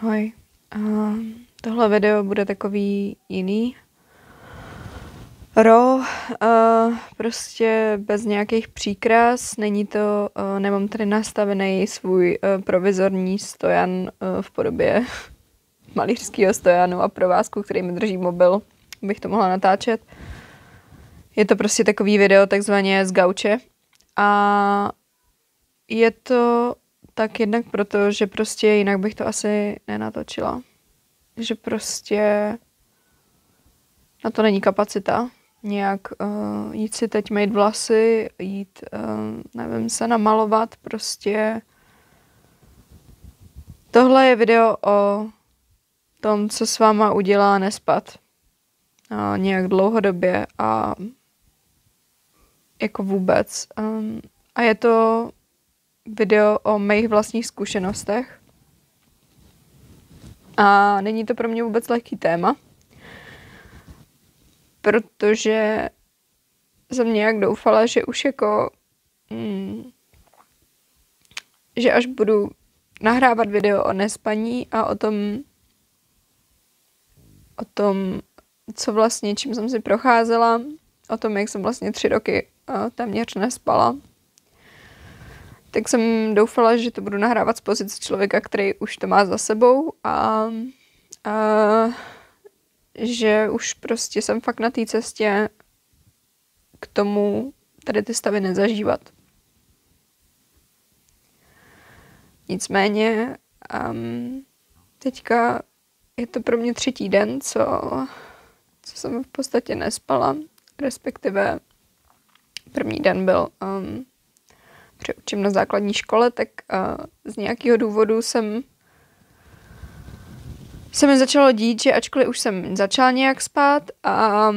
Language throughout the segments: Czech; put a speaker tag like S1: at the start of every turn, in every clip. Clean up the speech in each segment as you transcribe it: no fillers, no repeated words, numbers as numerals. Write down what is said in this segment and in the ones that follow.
S1: Ahoj. Tohle video bude takový jiný. Prostě bez nějakých příkras. Není to, nemám tady nastavený svůj provizorní stojan v podobě malířského stojanu a provázku, který mi drží mobil, abych to mohla natáčet. Je to prostě takový video takzvaně z gauče. A je to tak jednak proto, že prostě jinak bych to asi nenatočila. Že prostě na to není kapacita. Nějak jít si teď mít vlasy, jít, nevím, se namalovat, prostě. Tohle je video o tom, co s váma udělá nespat. Nějak dlouhodobě a jako vůbec. A je to video o mých vlastních zkušenostech. A není to pro mě vůbec lehký téma, protože jsem nějak doufala, že už jako, že až budu nahrávat video o nespaní a o tom, co vlastně, čím jsem si procházela, o tom, jak jsem vlastně 3 roky téměř nespala, tak jsem doufala, že to budu nahrávat z pozice člověka, který už to má za sebou a že už prostě jsem fakt na té cestě k tomu tady ty stavy nezažívat. Nicméně teďka je to pro mě 3. den, co jsem v podstatě nespala, respektive první den byl učím na základní škole, tak z nějakého důvodu se mi začalo dít, že ačkoliv už jsem začala nějak spát a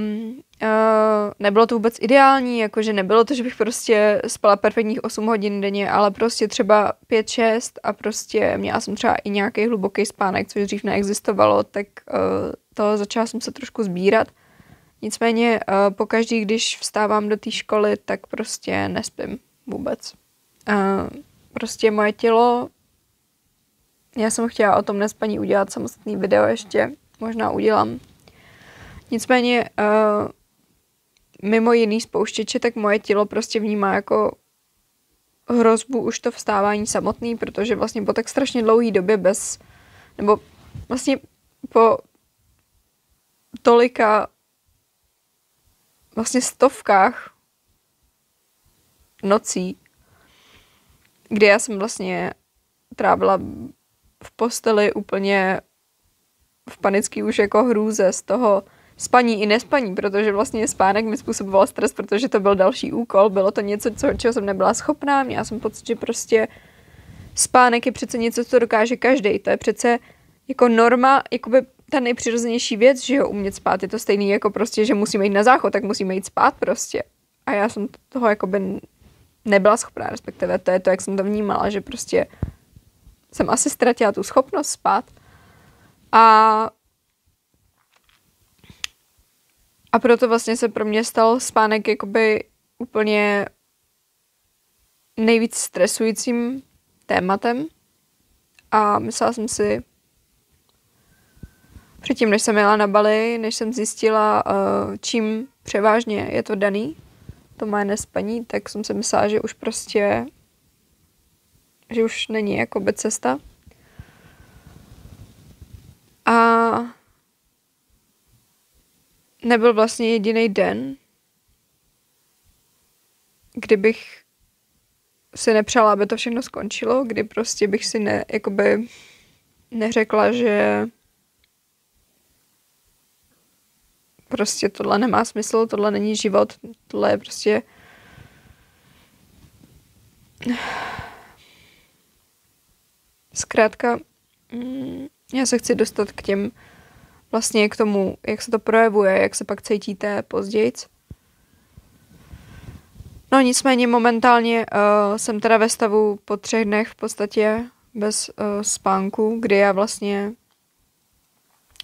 S1: nebylo to vůbec ideální, jakože nebylo to, že bych prostě spala perfektních 8 hodin denně, ale prostě třeba 5-6 a prostě měla jsem třeba i nějaký hluboký spánek, což dřív neexistovalo, tak začala jsem se trošku sbírat. Nicméně pokaždý, když vstávám do té školy, tak prostě nespím vůbec. Prostě moje tělo, já jsem chtěla o tom nespaní udělat samostatný video ještě, možná udělám. Nicméně mimo jiný spouštěče, tak moje tělo prostě vnímá jako hrozbu už to vstávání samotný, protože vlastně po tak strašně dlouhý době nebo vlastně po tolika vlastně stovkách nocí, kdy já jsem vlastně trávila v posteli úplně v panický už jako hrůze z toho spaní i nespaní, protože vlastně spánek mi způsoboval stres, protože to byl další úkol, bylo to něco, čeho jsem nebyla schopná, měla jsem pocit, že prostě spánek je přece něco, co dokáže každej, to je přece jako norma, jakoby ta nejpřirozenější věc, že jo, umět spát, je to stejný jako prostě, že musíme jít na záchod, tak musíme jít spát prostě. A já jsem toho jakoby nebyla schopná, respektive to je to, jak jsem to vnímala, že prostě jsem asi ztratila tu schopnost spát. A proto vlastně se pro mě stal spánek jakoby úplně nejvíc stresujícím tématem. A myslela jsem si, předtím, než jsem jela na Bali, než jsem zjistila, čím převážně je to daný, to moje nespaní, tak jsem si myslela, že už prostě, že už není jakoby cesta. A nebyl vlastně jediný den, kdybych si nepřála, aby to všechno skončilo, kdy prostě bych si neřekla, že prostě tohle nemá smysl, tohle není život, tohle je prostě zkrátka já se chci dostat k těm vlastně k tomu, jak se to projevuje, jak se pak cítíte pozdějc. No nicméně momentálně jsem teda ve stavu po 3 dnech v podstatě bez spánku, kdy já vlastně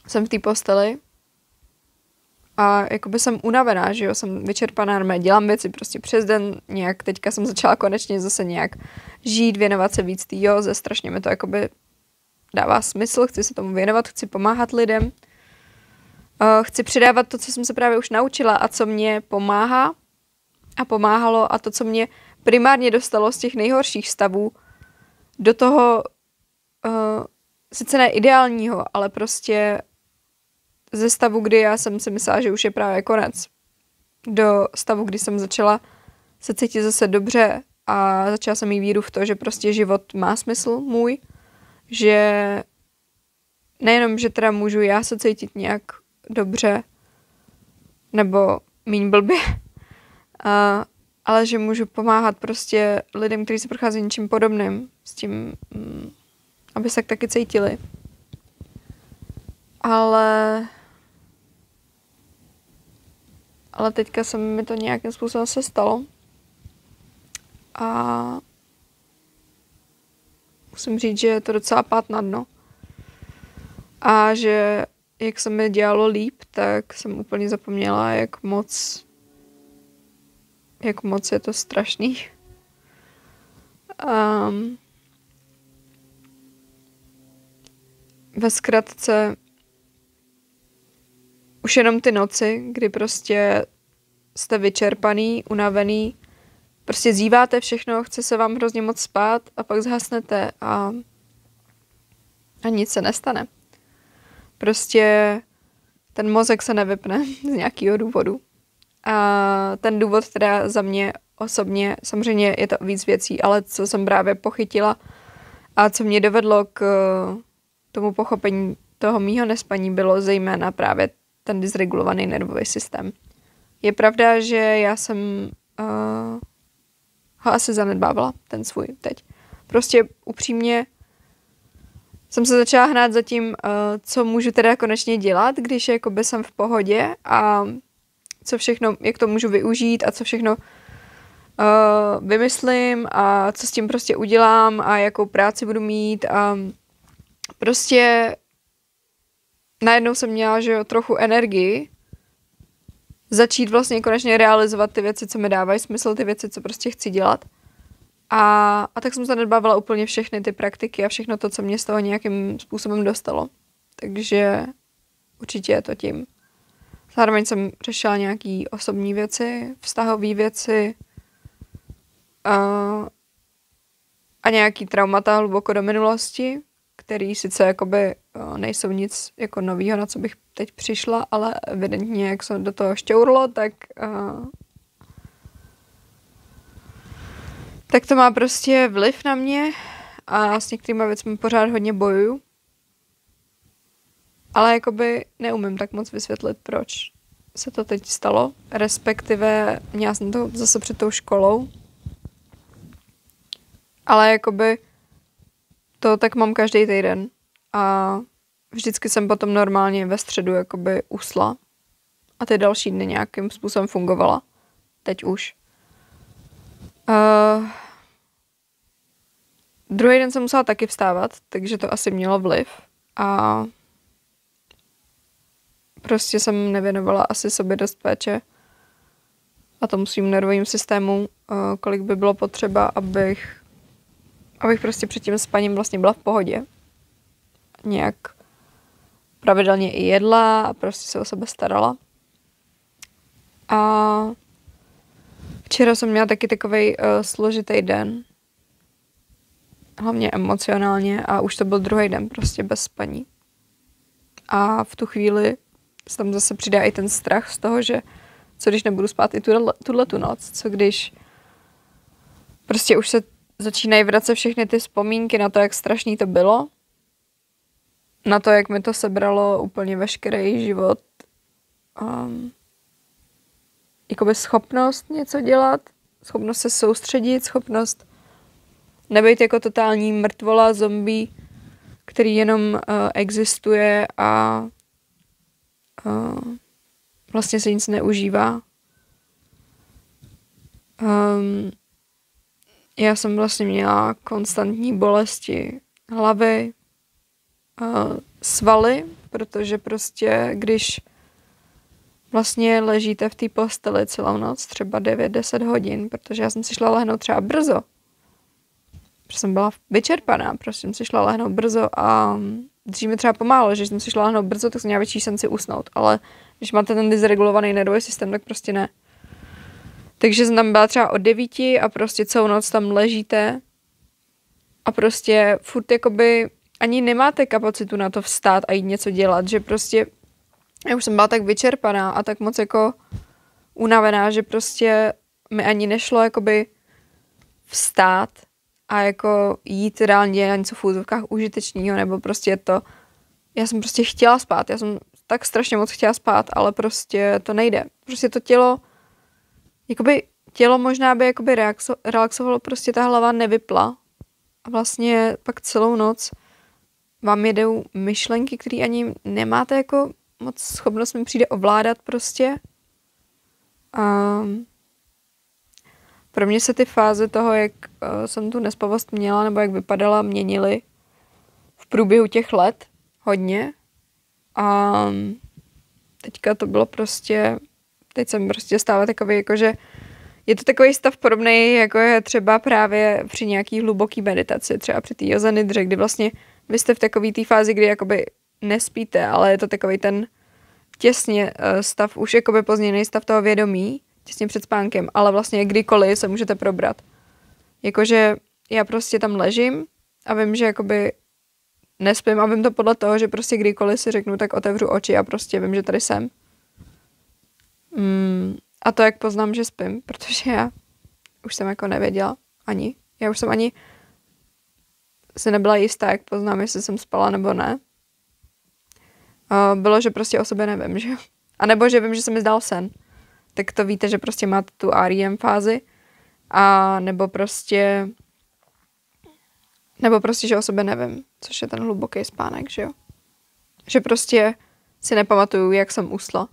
S1: jsem v té posteli a jakoby jsem unavená, že jo, jsem vyčerpaná, dělám věci prostě přes den, nějak teďka jsem začala konečně zase nějak žít, věnovat se víc té józe, strašně mi to jakoby dává smysl, chci se tomu věnovat, chci pomáhat lidem. Chci předávat to, co jsem se právě už naučila a co mě pomáhá a pomáhalo a to, co mě primárně dostalo z těch nejhorších stavů do toho sice ne ideálního, ale prostě ze stavu, kdy já jsem si myslela, že už je právě konec, do stavu, kdy jsem začala se cítit zase dobře a začala jsem mít víru v to, že prostě život má smysl můj, že nejenom, že teda můžu já se cítit nějak dobře nebo míň blbě, ale že můžu pomáhat prostě lidem, kteří se procházejí něčím podobným, s tím, aby se tak taky cítili. Ale teďka se mi to nějakým způsobem se stalo. A musím říct, že je to docela pád na dno. A že jak se mi dělalo líp, tak jsem úplně zapomněla, jak moc je to strašný. Ve zkratce už jenom ty noci, kdy prostě jste vyčerpaný, unavený, prostě zíváte všechno, chce se vám hrozně moc spát a pak zhasnete a nic se nestane. Prostě ten mozek se nevypne z nějakého důvodu. A ten důvod teda za mě osobně, samozřejmě je to víc věcí, ale co jsem právě pochytila a co mě dovedlo k tomu pochopení toho mýho nespaní, bylo zejména právě ten dysregulovaný nervový systém. Je pravda, že já jsem ho asi zanedbávala, ten svůj teď. Prostě upřímně jsem se začala hnát za tím, co můžu teda konečně dělat, když jakoby jsem v pohodě a co všechno, jak to můžu využít a co všechno vymyslím a co s tím prostě udělám a jakou práci budu mít a prostě najednou jsem měla, že jo, trochu energii začít vlastně konečně realizovat ty věci, co mi dávají smysl, ty věci, co prostě chci dělat. A tak jsem zanedbávala úplně všechny ty praktiky a všechno to, co mě z toho nějakým způsobem dostalo. Takže určitě je to tím. Zároveň jsem řešila nějaký osobní věci, vztahové věci a nějaký traumata hluboko do minulosti, který sice jakoby nejsou nic jako novýho, na co bych teď přišla, ale evidentně, jak se do toho šťourlo, tak to má prostě vliv na mě a s některými věcmi pořád hodně bojuju. Ale jakoby neumím tak moc vysvětlit, proč se to teď stalo, respektive měla jsem to zase před tou školou. Ale jakoby to tak mám každý týden a vždycky jsem potom normálně ve středu jakoby usla a ty další dny nějakým způsobem fungovala. Teď už. Druhý den jsem musela taky vstávat, takže to asi mělo vliv a prostě jsem nevěnovala asi sobě dost péče a tomu svým nervovým systému, kolik by bylo potřeba, abych prostě před tím spaním vlastně byla v pohodě. Nějak pravidelně i jedla a prostě se o sebe starala. A včera jsem měla taky takovej složitý den. Hlavně emocionálně a už to byl druhý den prostě bez spaní. A v tu chvíli se tam zase přidá i ten strach z toho, že co když nebudu spát i tu noc, co když prostě už se začínají vracet všechny ty vzpomínky na to, jak strašný to bylo, na to, jak mi to sebralo úplně veškerý život, jakoby schopnost něco dělat, schopnost se soustředit, schopnost nebejt jako totální mrtvola, zombie, který jenom existuje a vlastně se nic neužívá. Já jsem vlastně měla konstantní bolesti hlavy, svaly, protože prostě když vlastně ležíte v té posteli celou noc, třeba 9-10 hodin, protože já jsem si šla lehnout třeba brzo. jsem byla vyčerpaná, prostě jsem si šla lehnout brzo a dřív mi třeba pomálo, že jsem si šla lehnout brzo, tak jsem měla větší šanci usnout, ale když máte ten dysregulovaný nervový systém, tak prostě ne. Takže jsem tam byla třeba od 9 a prostě celou noc tam ležíte a prostě furt jakoby ani nemáte kapacitu na to vstát a jít něco dělat, že prostě já už jsem byla tak vyčerpaná a tak moc jako unavená, že prostě mi ani nešlo jakoby vstát a jako jít reálně dělat něco v úzovkách užitečného, nebo prostě to, já jsem prostě chtěla spát, já jsem tak strašně moc chtěla spát, ale prostě to nejde. Prostě to tělo, jakoby tělo možná by jakoby relaxovalo, prostě ta hlava nevypla a vlastně pak celou noc vám jedou myšlenky, které ani nemáte jako moc schopnost mi přijde ovládat prostě. A pro mě se ty fáze toho, jak jsem tu nespavost měla, nebo jak vypadala, měnily v průběhu těch let hodně. A teďka to bylo prostě, teď jsem prostě stále takový, jakože je to takový stav podobný, jako je třeba právě při nějaký hluboký meditaci, třeba při té józe nidře, kdy vlastně vy jste v takové té fázi, kdy jakoby nespíte, ale je to takový ten těsně stav, už jakoby pozdějný stav toho vědomí, těsně před spánkem, ale vlastně kdykoliv se můžete probrat. Jakože já prostě tam ležím a vím, že jakoby nespím a vím to podle toho, že prostě kdykoliv si řeknu, tak otevřu oči a prostě vím, že tady jsem. A to jak poznám, že spím, protože já už jsem jako nevěděla ani. Já už jsem ani se nebyla jistá, jak poznám, jestli jsem spala nebo ne. Bylo, že prostě o sobě nevím, že jo. A nebo, že vím, že se mi zdál sen. Tak to víte, že prostě máte tu REM fázi. A nebo prostě, že o sobě nevím, což je ten hluboký spánek, že jo. Že prostě si nepamatuju, jak jsem usla.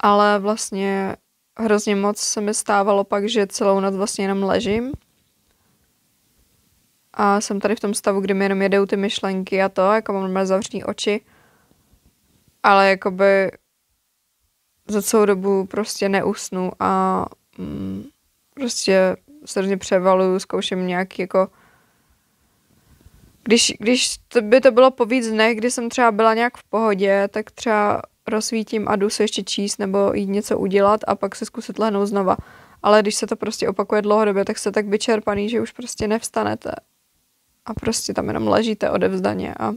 S1: Ale vlastně hrozně moc se mi stávalo pak, že celou noc vlastně jenom ležím. A jsem tady v tom stavu, kdy mi jenom jedou ty myšlenky a to, jako mám normálně zavřený oči. Ale jakoby za celou dobu prostě neusnu a prostě se hrozně převaluju, zkouším nějaký jako... Když by to bylo po víc dnech, kdy jsem třeba byla nějak v pohodě, tak třeba rozsvítím a jdu se ještě číst nebo jít něco udělat a pak se zkusit lehnout znova. Ale když se to prostě opakuje dlouhodobě, tak jste tak vyčerpaný, že už prostě nevstanete. A prostě tam jenom ležíte odevzdaně a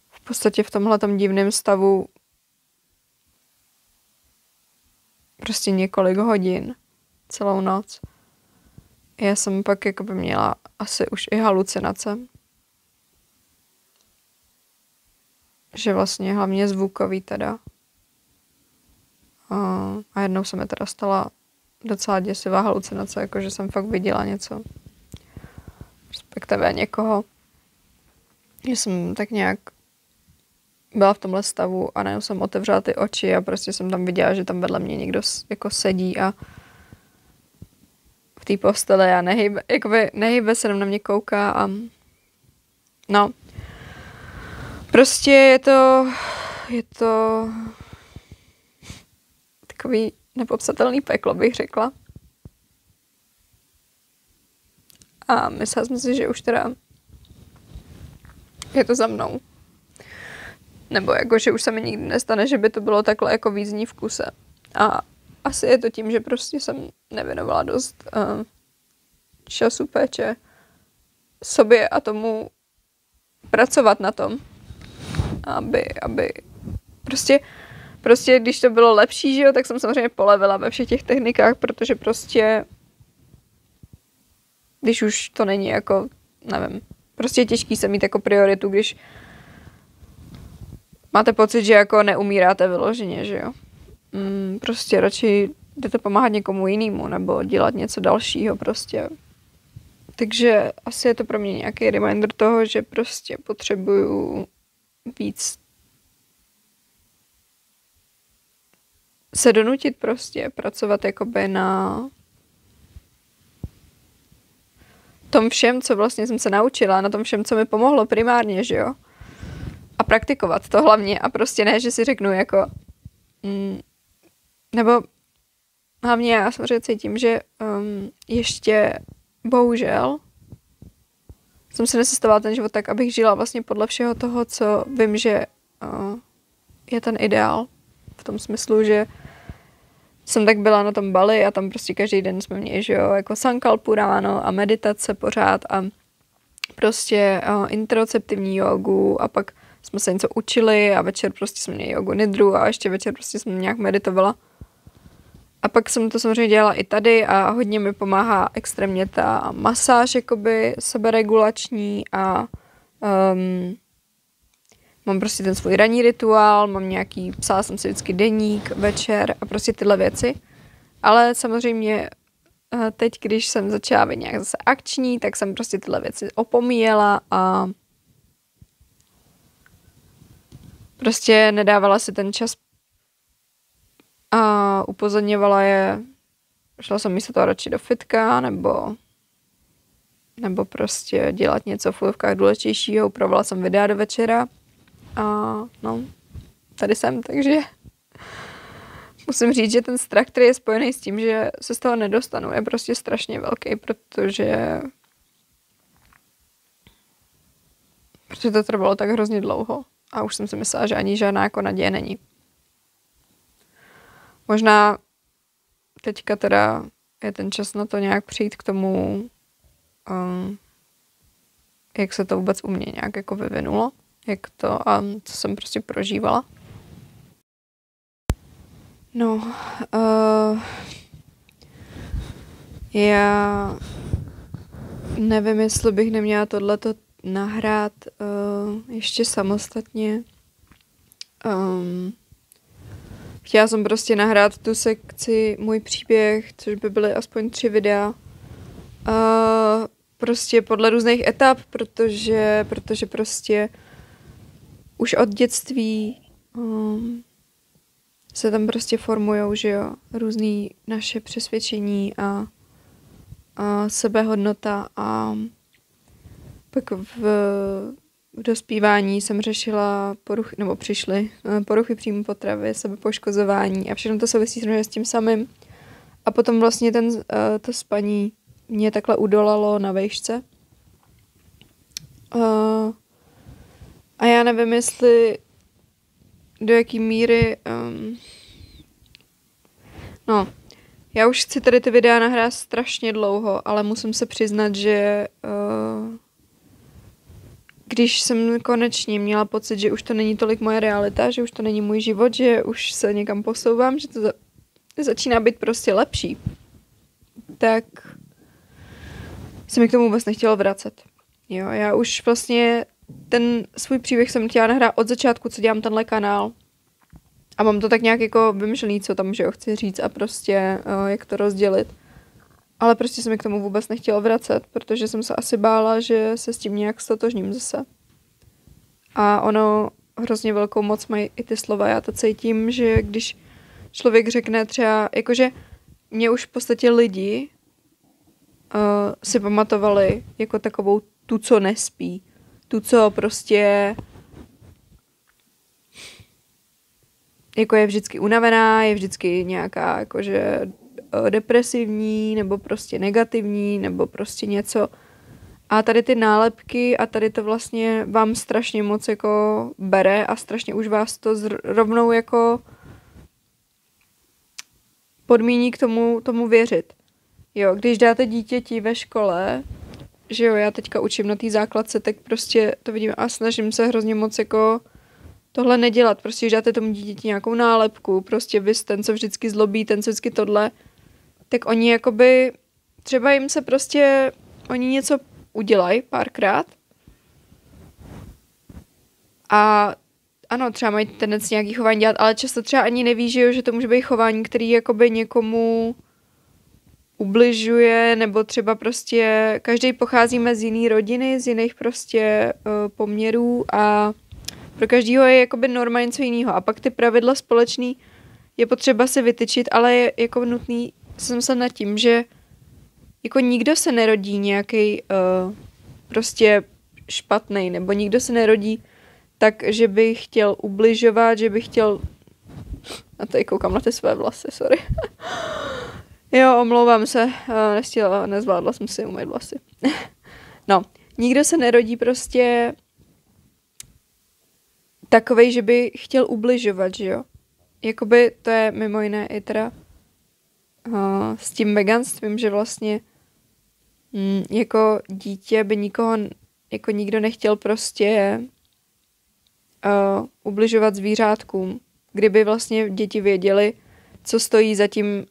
S1: v podstatě v tomhletom divném stavu prostě několik hodin, celou noc. Já jsem pak jakoby měla asi už i halucinace. Že vlastně hlavně zvukový teda. A jednou se mi teda stala docela děsivá halucinace, jakože jsem fakt viděla něco. Respektive někoho. Že jsem tak nějak byla v tomhle stavu a najednou jsem otevřela ty oči a prostě jsem tam viděla, že tam vedle mě někdo jako sedí a v té posteli a nehybe se na mě kouká a no. Prostě je to takový nepopsatelný peklo, bych řekla. A myslela jsem si, že už teda je to za mnou. Nebo jako, že už se mi nikdy nestane, že by to bylo takhle jako víc dní v kuse. A asi je to tím, že prostě jsem nevěnovala dost času péče sobě a tomu pracovat na tom. Aby prostě když to bylo lepší, že jo, tak jsem samozřejmě polevila ve všech těch technikách, protože prostě když už to není jako, nevím, prostě je těžký se mít jako prioritu, když máte pocit, že jako neumíráte vyloženě, že jo. Prostě radši jdete pomáhat někomu jinému nebo dělat něco dalšího prostě. Takže asi je to pro mě nějaký reminder toho, že prostě potřebuju víc se donutit prostě pracovat jakoby na tom všem, co vlastně jsem se naučila, na tom všem, co mi pomohlo primárně, že jo. A praktikovat to hlavně a prostě ne, že si řeknu jako nebo hlavně já samozřejmě cítím, že ještě bohužel jsem si nesestavovala ten život tak, abych žila vlastně podle všeho toho, co vím, že je ten ideál. V tom smyslu, že jsem tak byla na tom Bali a tam prostě každý den jsme měli, že jo, jako sankalpu ráno a meditace pořád a prostě interoceptivní jogu a pak jsme se něco učili a večer prostě jsme měli jogu nidru a ještě večer prostě jsem nějak meditovala. A pak jsem to samozřejmě dělala i tady a hodně mi pomáhá extrémně ta masáž, jakoby seberegulační a mám prostě ten svůj ranní rituál, mám nějaký, psala jsem si vždycky deník, večer a prostě tyhle věci. Ale samozřejmě teď, když jsem začala být nějak zase akční, tak jsem prostě tyhle věci opomíjela a prostě nedávala si ten čas a upozorňovala je, šla jsem místo toho radši do fitka, nebo prostě dělat něco v úvozovkách důležitějšího, upravovala jsem videa do večera a no, tady jsem, takže musím říct, že ten strach, který je spojený s tím, že se z toho nedostanu, je prostě strašně velký, protože to trvalo tak hrozně dlouho a už jsem si myslela, že ani žádná jako naděje není. Možná teďka teda je ten čas na to nějak přijít k tomu, jak se to vůbec u mě nějak jako vyvinulo, jak to a co jsem prostě prožívala. No, já nevím, jestli bych neměla tohleto nahrát ještě samostatně. Chtěla jsem prostě nahrát tu sekci Můj příběh, což by byly aspoň 3 videa. Prostě podle různých etap, protože prostě už od dětství se tam prostě formujou, že jo, různý naše přesvědčení a sebehodnota a pak v dospívání jsem řešila poruchy, nebo přišly poruchy příjmu potravy, sebepoškozování a všechno to souvisí s tím samým. A potom vlastně to spaní mě takhle udolalo na vejšce. A já nevím, jestli do jaký míry... No, já už chci tady ty videa nahrát strašně dlouho, ale musím se přiznat, že když jsem konečně měla pocit, že už to není tolik moje realita, že už to není můj život, že už se někam posouvám, že to začíná být prostě lepší, tak se mi k tomu vůbec nechtělo vracet. Jo, já už vlastně ten svůj příběh jsem chtěla nahrát od začátku, co dělám tenhle kanál. A mám to tak nějak jako vymyšlený, co tam, že jo, chci říct a prostě jak to rozdělit. Ale prostě se mi k tomu vůbec nechtělo vracet, protože jsem se asi bála, že se s tím nějak stotožním zase. A ono hrozně velkou moc mají i ty slova. Já to cítím, že když člověk řekne třeba, jakože mě už v podstatě lidi si pamatovali jako takovou tu, co nespí. Tu, co prostě jako je vždycky unavená, je vždycky nějaká jakože depresivní, nebo prostě negativní, nebo prostě něco. A tady ty nálepky a tady to vlastně vám strašně moc jako bere a strašně už vás to rovnou jako podmíní k tomu věřit. Jo, když dáte dítěti ve škole, že jo, já teďka učím na té základce, tak prostě to vidím a snažím se hrozně moc jako tohle nedělat. Prostě když dáte tomu dítěti nějakou nálepku, prostě vy ten, co vždycky zlobí, ten, co vždycky tohle, tak oni jakoby, třeba jim se prostě, oni něco udělají párkrát a ano, třeba mají tendenci nějaký chování dělat, ale často třeba ani neví, že to může být chování, který jakoby někomu ubližuje, nebo třeba prostě každý pocházíme z jiný rodiny, z jiných prostě poměrů a pro každýho je jakoby norma něco jiného. A pak ty pravidla společný je potřeba se vytyčit, ale je jako nutný jsem se nad tím, že jako nikdo se nerodí nějaký prostě špatnej, nebo nikdo se nerodí tak, že by chtěl ubližovat, že by chtěl... A tady koukám na ty své vlasy, sorry. Jo, omlouvám se, nezvládla jsem si umýt vlasy. No, nikdo se nerodí prostě takovej, že by chtěl ubližovat, že jo? Jakoby to je mimo jiné i teda s tím veganstvím, že vlastně jako dítě by nikoho, jako nikdo nechtěl prostě ubližovat zvířátkům. Kdyby vlastně děti věděli, co stojí za tím,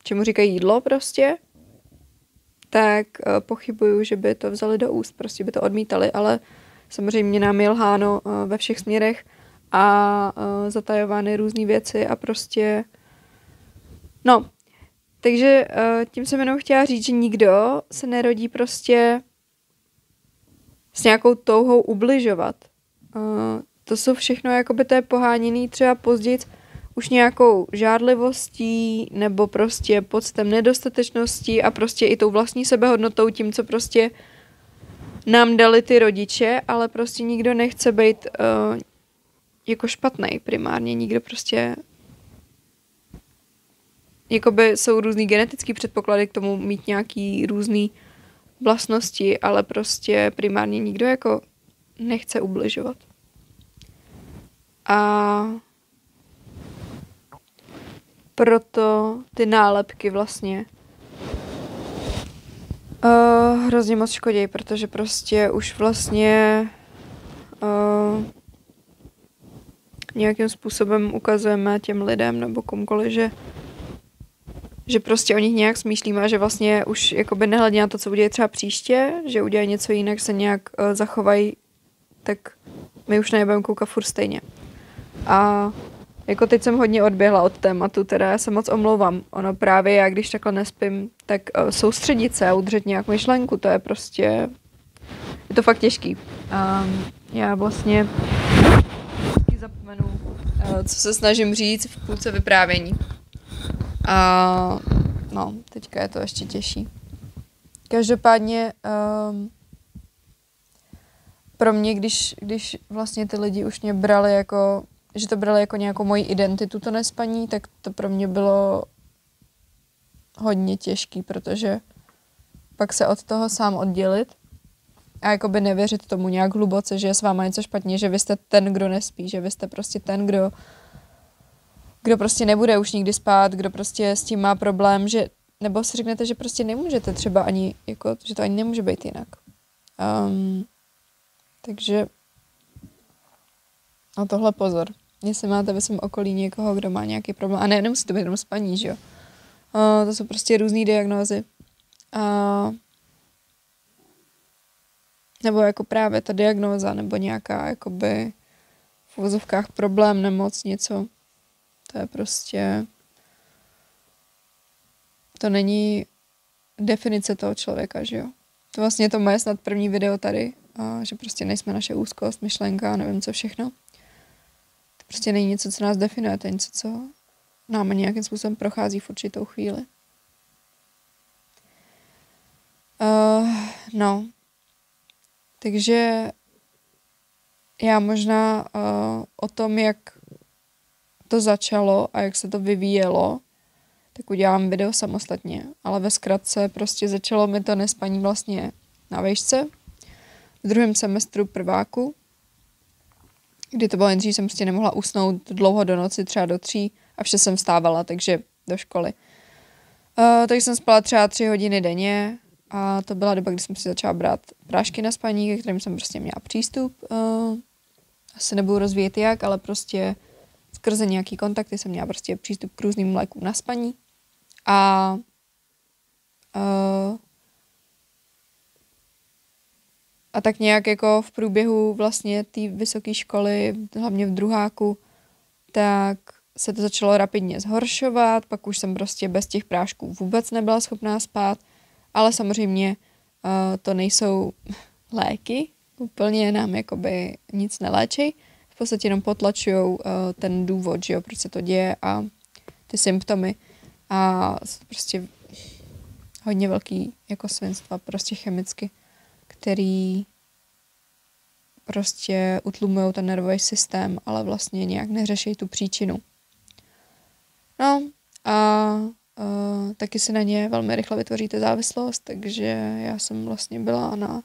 S1: čemu říkají jídlo prostě, tak pochybuju, že by to vzali do úst, prostě by to odmítali, ale samozřejmě nám je lháno ve všech směrech a zatajovány různé věci a prostě no, takže tím jsem jenom chtěla říct, že nikdo se nerodí prostě s nějakou touhou ubližovat. To jsou všechno, jakoby to je poháněný třeba později už nějakou žádlivostí nebo prostě pocitem nedostatečností a prostě i tou vlastní sebehodnotou, tím, co prostě nám dali ty rodiče, ale prostě nikdo nechce být jako špatnej primárně, nikdo prostě jakoby jsou různý genetický předpoklady k tomu mít nějaký různý vlastnosti, ale prostě primárně nikdo jako nechce ubližovat. A proto ty nálepky vlastně hrozně moc škodí, protože prostě už vlastně nějakým způsobem ukazujeme těm lidem nebo komukoliv, že prostě o nich nějak smýšlíme a že vlastně už jakoby nehledě na to, co udělají třeba příště, že udělají něco jinak, se nějak zachovají, tak my už nebudeme koukat furt stejně. A jako teď jsem hodně odběhla od tématu, teda já se moc omlouvám. Ono právě já, když takhle nespím, tak soustředit se a udržet nějakou myšlenku, to je prostě, je to fakt těžký. Já vlastně zapomenu, co se snažím říct v půlce vyprávění. A no, teďka je to ještě těžší. Každopádně pro mě, když vlastně ty lidi už mě brali jako, že to brali jako nějakou moji identitu to nespaní, tak to pro mě bylo hodně těžký, protože pak se od toho sám oddělit a jakoby nevěřit tomu nějak hluboce, že je s váma něco špatně, že vy jste ten, kdo nespí, že vy jste prostě ten, kdo prostě nebude už nikdy spát, kdo prostě s tím má problém, že, nebo si řeknete, že prostě nemůžete třeba ani, jako, že to ani nemůže být jinak. Takže na tohle pozor. Jestli máte ve svém okolí někoho, kdo má nějaký problém, a nemusí to být jenom spaní, že jo. To jsou prostě různý diagnózy. Nebo jako právě ta diagnóza, nebo nějaká jakoby v uvozovkách problém, nemoc, něco. To je prostě, to není definice toho člověka, že jo. To vlastně je to moje snad první video tady, že prostě nejsme naše úzkost, myšlenka, nevím co všechno. To prostě není něco, co nás definuje, to je něco, co námi nějakým způsobem prochází v určitou chvíli. No. Takže já možná o tom, jak to začalo a jak se to vyvíjelo, tak udělám video samostatně. Ale ve zkratce prostě začalo mi to nespaní vlastně na vejšce. V druhém semestru prváku, kdy to bylo nejdřív, jsem prostě nemohla usnout dlouho do noci, třeba do 3 a vše jsem vstávala, takže do školy. Takže jsem spala třeba 3 hodiny denně a to byla doba, kdy jsem si začala brát prášky na spaní, ke kterým jsem prostě měla přístup. Asi nebudu rozvíjet jak, ale prostě skrze nějaký kontakty jsem měla prostě přístup k různým lékům na spaní. A tak nějak jako v průběhu vlastně té vysoké školy, hlavně v druháku, tak se to začalo rapidně zhoršovat, pak už jsem prostě bez těch prášků vůbec nebyla schopná spát, ale samozřejmě to nejsou léky, úplně nám jakoby nic neléčí, v podstatě jenom potlačujou ten důvod, že jo, proč se to děje a ty symptomy a prostě hodně velký jako svinstva, prostě chemicky, který prostě utlumujou ten nervový systém, ale vlastně nějak neřeší tu příčinu. No a taky si na ně velmi rychle vytvoříte závislost, takže já jsem vlastně byla na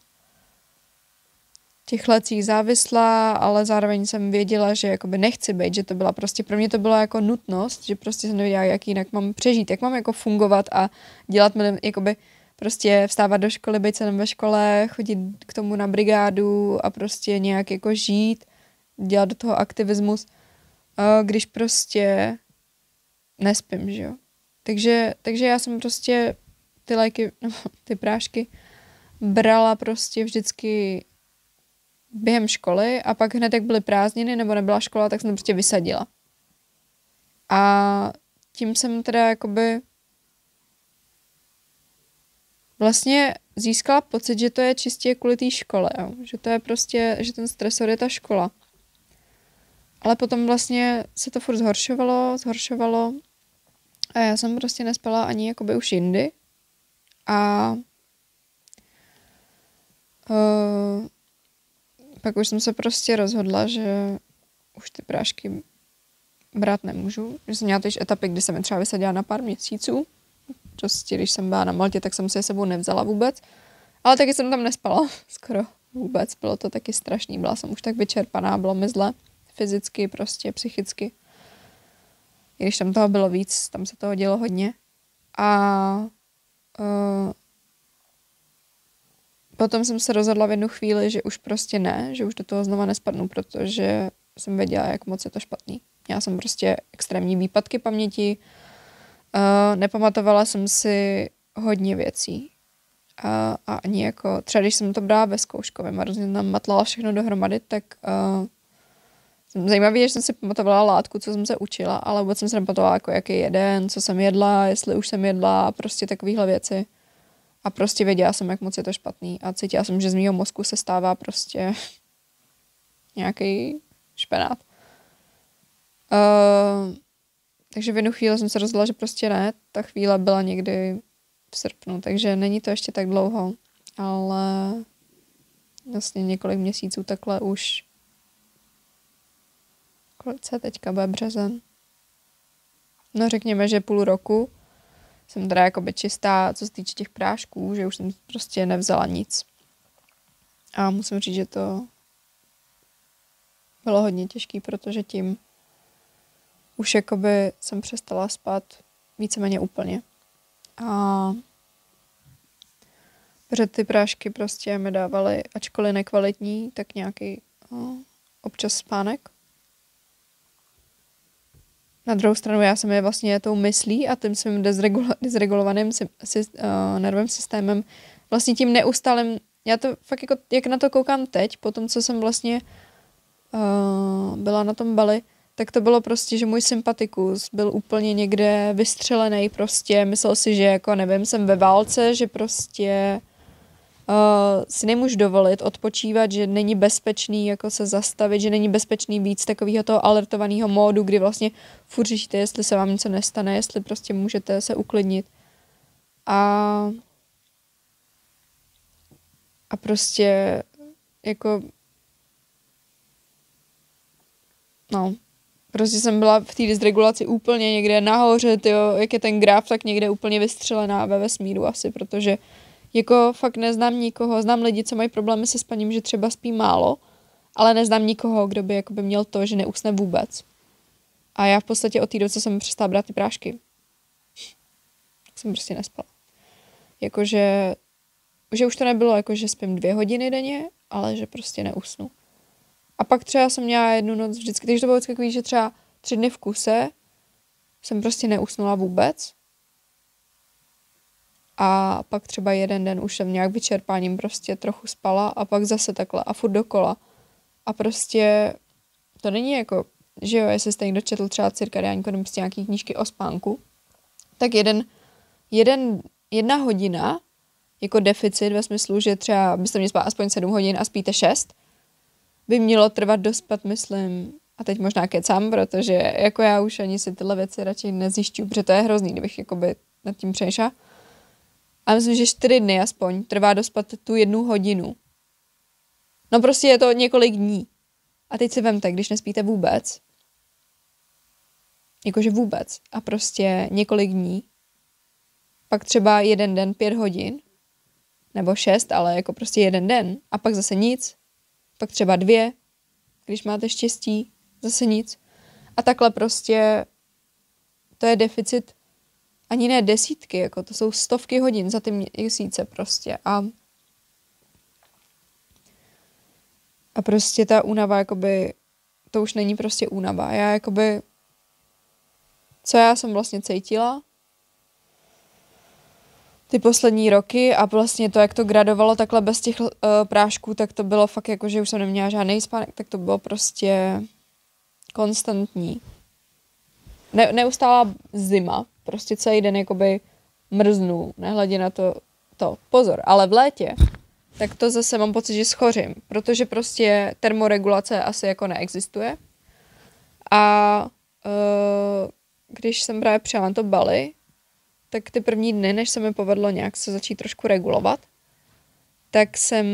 S1: těch lécích závislá, ale zároveň jsem věděla, že jakoby nechci být, že to byla prostě, pro mě to byla jako nutnost, že prostě jsem nevěděla, jak jinak mám přežít, jak mám jako fungovat a dělat, jakoby prostě vstávat do školy, být se ve škole, chodit k tomu na brigádu a prostě nějak jako žít, dělat do toho aktivismus, když prostě nespím, že jo. Takže já jsem prostě ty léky, ty prášky brala prostě vždycky během školy a pak hned, jak byly prázdniny nebo nebyla škola, tak jsem to prostě vysadila. A tím jsem teda jakoby vlastně získala pocit, že to je čistě kvůli té škole, jo? Že to je prostě, že ten stresor je ta škola. Ale potom vlastně se to furt zhoršovalo a já jsem prostě nespala ani jakoby už jindy. A pak už jsem se prostě rozhodla, že už ty prášky brát nemůžu. Že jsem měla teď etapy, kdy jsem je třeba vysadila na pár měsíců. Prostě, když jsem byla na Maltě, tak jsem si je sebou nevzala vůbec. Ale taky jsem tam nespala skoro vůbec. Bylo to taky strašný. Byla jsem už tak vyčerpaná, bylo mi zle. Fyzicky, prostě psychicky. I když tam toho bylo víc, tam se toho dělo hodně. A potom jsem se rozhodla v jednu chvíli, že už prostě ne, že už do toho znova nespadnu, protože jsem věděla, jak moc je to špatný. Měla jsem prostě extrémní výpadky paměti, nepamatovala jsem si hodně věcí. A ani jako, třeba když jsem to brala ve zkouškovém a různě tam matlala všechno dohromady, tak zajímavé je, že jsem si pamatovala látku, co jsem se učila, ale vůbec jsem se nepamatovala, jako jaký jeden, co jsem jedla, jestli už jsem jedla a prostě takovéhle věci. A prostě věděla jsem, jak moc je to špatný a cítila jsem, že z mýho mozku se stává prostě nějaký špenát. Takže v jednu chvíli jsem se rozhodla, že prostě ne. Ta chvíle byla někdy v srpnu, takže není to ještě tak dlouho, ale vlastně několik měsíců takhle už. Kolik se teďka bude březen? No řekněme, že půl roku jsem teda jakoby čistá, co se týče těch prášků, že už jsem prostě nevzala nic. A musím říct, že to bylo hodně těžký, protože tím už jakoby jsem přestala spát víceméně úplně. A protože ty prášky prostě mi dávaly, ačkoliv nekvalitní, tak nějaký občas spánek. Na druhou stranu já jsem je vlastně tou myslí a tím svým dysregulovaným nervovým systémem vlastně tím neustálým, já to fakt jako, jak na to koukám teď, po tom, co jsem vlastně byla na tom Bali, tak to bylo prostě, že můj sympatikus byl úplně někde vystřelený prostě, myslel si, že jako nevím, jsem ve válce, že prostě si nemůžu dovolit odpočívat, že není bezpečný jako se zastavit, že není bezpečný víc takového toho alertovaného módu, kdy vlastně furt řešíte, jestli se vám něco nestane, jestli prostě můžete se uklidnit. A prostě jako prostě jsem byla v té dysregulaci úplně někde nahoře, tyjo, jak je ten graf, tak někde úplně vystřelená ve vesmíru asi, protože jako fakt neznám nikoho, znám lidi, co mají problémy se spaním, že třeba spí málo, ale neznám nikoho, kdo by jakoby měl to, že neusne vůbec. A já v podstatě od té doby, co jsem přestala brát ty prášky, tak jsem prostě nespala. Jakože, že už to nebylo jako, že spím 2 hodiny denně, ale že prostě neusnu. A pak třeba jsem měla jednu noc vždycky, takže to bylo vždycky takový, že třeba 3 dny v kuse jsem prostě neusnula vůbec. A pak třeba jeden den už jsem nějak vyčerpáním prostě trochu spala a pak zase takhle a furt dokola. A prostě to není jako, že jo, jestli jste někdo četl třeba cirkadiánku nebo prostě nějaký knížky o spánku, tak jedna hodina jako deficit ve smyslu, že třeba byste měli spát aspoň 7 hodin a spíte 6, by mělo trvat dospat, myslím, a teď možná kecám, protože jako já už ani si tyhle věci radši nezjišťuju, protože to je hrozný, kdybych jakoby nad tím přemýšlela. A myslím, že 4 dny aspoň trvá dospat tu 1 hodinu. No prostě je to několik dní. A teď si vemte, když nespíte vůbec, jakože vůbec, a prostě několik dní, pak třeba jeden den 5 hodin, nebo 6, ale jako prostě jeden den a pak zase nic, pak třeba 2, když máte štěstí, zase nic. A takhle prostě to je deficit ani ne desítky, jako to jsou stovky hodin za ty měsíce prostě a prostě ta únava, jakoby, to už není prostě únava. Já jakoby, co já jsem vlastně cítila ty poslední roky a vlastně to, jak to gradovalo takhle bez těch prášků, tak to bylo fakt jako, že už jsem neměla žádný spánek, tak to bylo prostě konstantní. Neustálá zima, prostě celý den jakoby mrznu, nehledě na to. Pozor, ale v létě, tak to zase mám pocit, že schořím, protože prostě termoregulace asi jako neexistuje. A když jsem právě přijela na to Bali, tak ty první dny, než se mi povedlo nějak se začít trošku regulovat, tak jsem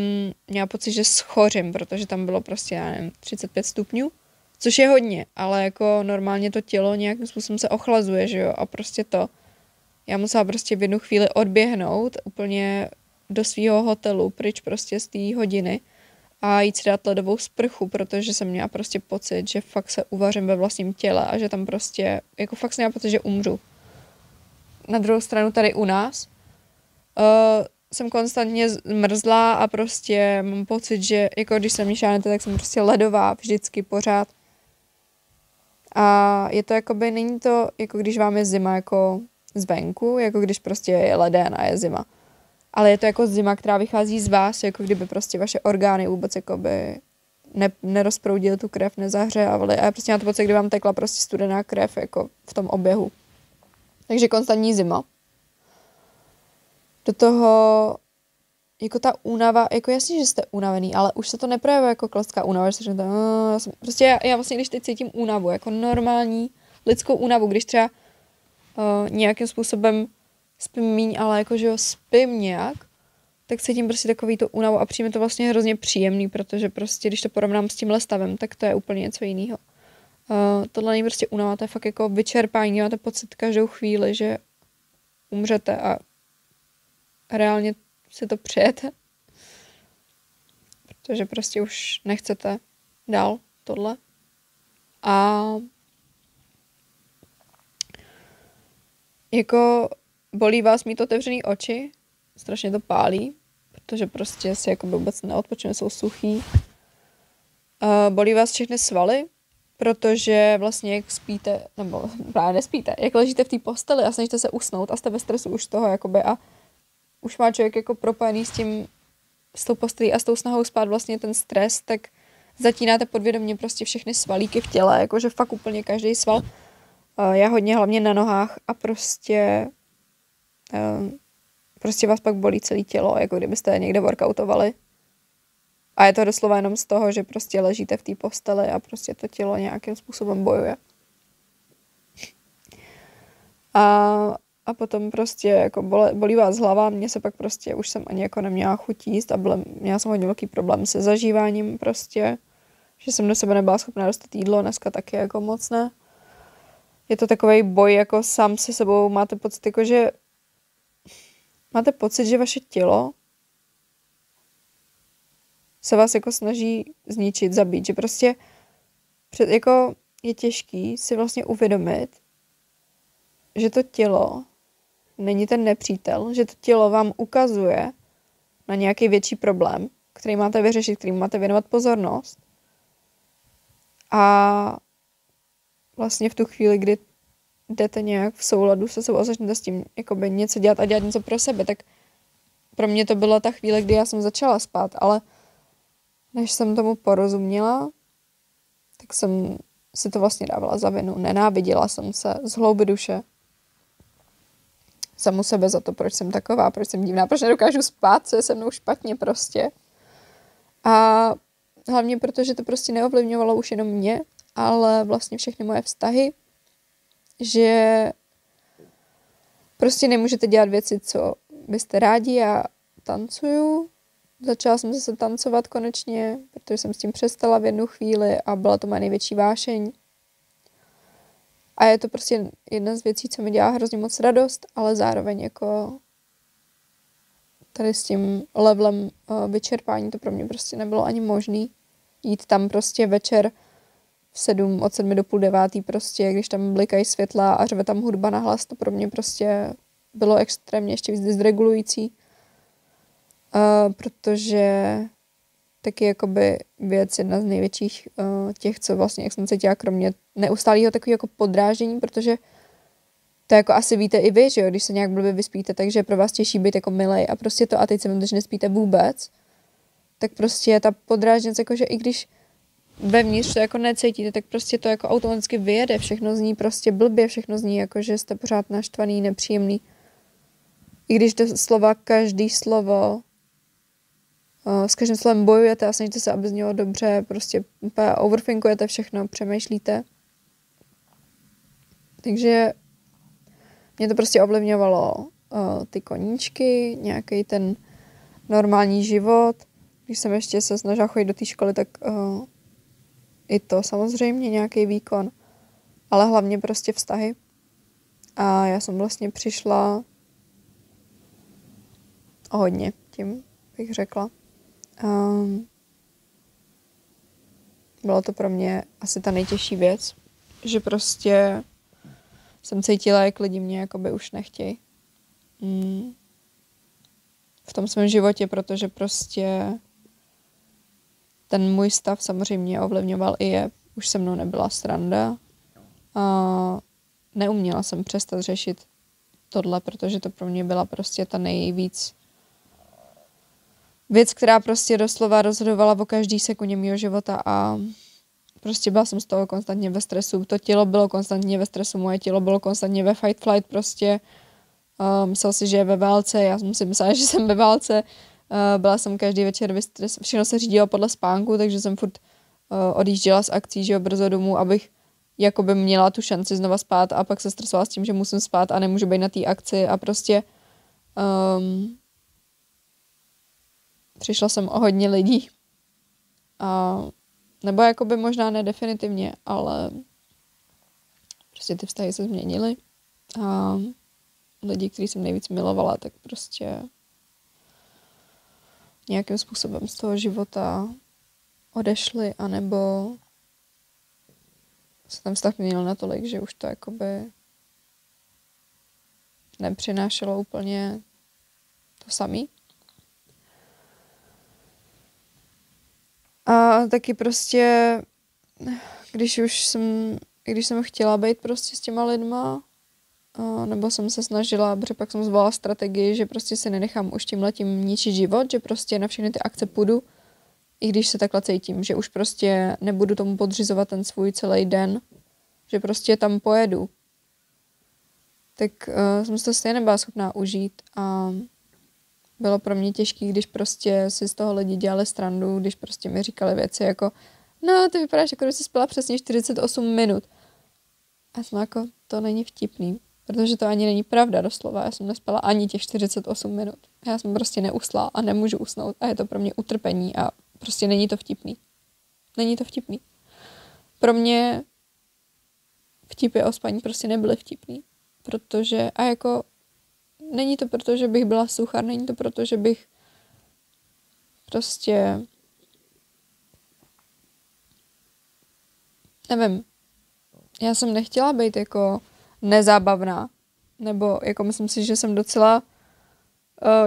S1: měla pocit, že schořím, protože tam bylo prostě, já nevím, 35 stupňů, což je hodně, ale jako normálně to tělo nějakým způsobem se ochlazuje, že jo, a prostě to. Já musela prostě v jednu chvíli odběhnout úplně do svého hotelu, pryč prostě z té hodiny a jít si dát ledovou sprchu, protože jsem měla prostě pocit, že fakt se uvařím ve vlastním těle a že tam prostě, jako fakt jsem měla pocit, že umřu. Na druhou stranu tady u nás jsem konstantně mrzlá a prostě mám pocit, že jako když jsem šánete, tak jsem prostě ledová vždycky pořád. A je to jakoby, není to jako když vám je zima jako zvenku, jako když prostě je leden a je zima. Ale je to jako zima, která vychází z vás, jako kdyby prostě vaše orgány vůbec jakoby nerozproudily tu krev, nezahřávaly. A já prostě mám to pocit, kdy vám tekla prostě studená krev jako v tom oběhu. Takže konstantní zima. Do toho jako ta únava, jako jasně, že jste unavený, ale už se to neprojevuje jako klasická únava, že se řeknete, prostě já vlastně, když teď cítím únavu, jako normální lidskou únavu, když třeba nějakým způsobem spím míň, ale jako, že jo, spím nějak, tak cítím prostě takový to únavu a přijme to vlastně hrozně příjemný, protože prostě, když to porovnám s tímhle stavem, tak to je úplně něco jiného. Tohle není prostě únava, to je fakt jako vyčerpání, máte pocit každou chvíli, že umřete a reálně si to přejete, protože prostě už nechcete dál tohle. A jako bolí vás mít otevřený oči, strašně to pálí, protože prostě si jako vůbec neodpočne, jsou suchý. Bolí vás všechny svaly, protože vlastně jak spíte, nebo právě nespíte, jak ležíte v té posteli a snažíte se usnout a jste ve stresu už toho jakoby a už má člověk jako propojený s tou postelí a s tou snahou spát vlastně ten stres, tak zatínáte podvědomě prostě všechny svalíky v těle, jakože fakt úplně každý sval. Já hodně hlavně na nohách a prostě vás pak bolí celé tělo, jako kdybyste někde workoutovali. A je to doslova jenom z toho, že prostě ležíte v té posteli a prostě to tělo nějakým způsobem bojuje. A potom prostě jako bolí vás hlava, mě se pak prostě, už jsem ani jako neměla chuť jíst a měla jsem hodně velký problém se zažíváním prostě, že jsem do sebe nebyla schopná dostat jídlo, dneska taky jako moc ne. Je to takovej boj jako sám se sebou, máte pocit, že vaše tělo se vás jako snaží zničit, zabít, že prostě jako je těžký si vlastně uvědomit, že to tělo není ten nepřítel, že to tělo vám ukazuje na nějaký větší problém, který máte vyřešit, který máte věnovat pozornost. A vlastně v tu chvíli, kdy jdete nějak v souladu se sebou a začnete s tím jakoby něco dělat a dělat něco pro sebe, tak pro mě to byla ta chvíle, kdy já jsem začala spát, ale než jsem tomu porozuměla, tak jsem si to vlastně dávala za vinu. Nenáviděla jsem se z hloubi duše. Samu sebe za to, proč jsem taková, proč jsem divná, proč nedokážu spát, co je se mnou špatně prostě. A hlavně protože to prostě neovlivňovalo už jenom mě, ale vlastně všechny moje vztahy, že prostě nemůžete dělat věci, co byste rádi. Já tancuju, začala jsem zase tancovat konečně, protože jsem s tím přestala v jednu chvíli a byla to moje největší vášeň. A je to prostě jedna z věcí, co mi dělá hrozně moc radost, ale zároveň jako tady s tím levelem vyčerpání to pro mě prostě nebylo ani možný. Jít tam prostě večer od 7 do půl 9 prostě, když tam blikají světla a řve tam hudba nahlas, to pro mě prostě bylo extrémně ještě víc dysregulující. Protože taky jakoby věc jedna z největších těch, co vlastně, jak jsem cítila, kromě neustálého takového jako podráždění, protože to jako asi víte i vy, že jo, když se nějak blbě vyspíte, takže je pro vás těžší být jako milej a prostě to a teď se vím, že nespíte vůbec, tak prostě ta podrážděnost, jakože i když vevnitř to jako necítíte, tak prostě to jako automaticky vyjede, všechno zní prostě blbě, všechno zní jako, že jste pořád naštvaný, nepříjemný. I když to slova, každý slovo, s každým slovem bojujete a snažíte se, aby znělo dobře, prostě úplně overthinkujete všechno, přemýšlíte. Takže mě to prostě ovlivňovalo ty koníčky, nějaký ten normální život. Když jsem ještě se snažila chodit do té školy, tak i to samozřejmě nějaký výkon, ale hlavně prostě vztahy. A já jsem vlastně přišla o hodně, tím bych řekla. Bylo to pro mě asi ta nejtěžší věc, že prostě jsem cítila, jak lidi mě jakoby už nechtějí v tom svém životě, protože prostě ten můj stav samozřejmě ovlivňoval i je. Už se mnou nebyla sranda a neuměla jsem přestat řešit tohle, protože to pro mě byla prostě ta nejvíc věc, která prostě doslova rozhodovala o každý sekundě mýho života a prostě byla jsem z toho konstantně ve stresu. To tělo bylo konstantně ve stresu, moje tělo bylo konstantně ve fight flight prostě. Myslel si, že je ve válce, já jsem si myslela, že jsem ve válce. Byla jsem každý večer ve stresu, všechno se řídilo podle spánku, takže jsem furt odjížděla z akcí, že jo, brzo domů, abych jakoby měla tu šanci znova spát a pak se stresovala s tím, že musím spát a nemůžu být na té akci a prostě přišla jsem o hodně lidí. Nebo jakoby možná ne definitivně, ale prostě ty vztahy se změnily a lidi, který jsem nejvíc milovala, tak prostě nějakým způsobem z toho života odešli, anebo se tam vztah měnil natolik, že už to jakoby nepřinášelo úplně to samý. A taky prostě, když jsem chtěla být prostě s těma lidma, nebo jsem se snažila, protože pak jsem zvolila strategii, že prostě se nenechám už tímhletím ničit život, že prostě na všechny ty akce půjdu, i když se takhle cítím, že už prostě nebudu tomu podřizovat ten svůj celý den, že prostě tam pojedu. Tak jsem se to stejně nebyla schopná užít a bylo pro mě těžké, když prostě si z toho lidi dělali srandu, když prostě mi říkali věci jako no, ty vypadáš, jako když jsi spala přesně 48 minut. A jsem jako, to není vtipný, protože to ani není pravda doslova. Já jsem nespala ani těch 48 minut. Já jsem prostě neusla a nemůžu usnout a je to pro mě utrpení a prostě není to vtipný. Není to vtipný. Pro mě vtipy o spaní prostě nebyly vtipný, protože a jako není to proto, že bych byla suchá, není to proto, že bych prostě nevím, já jsem nechtěla být jako nezábavná, nebo jako myslím si, že jsem docela,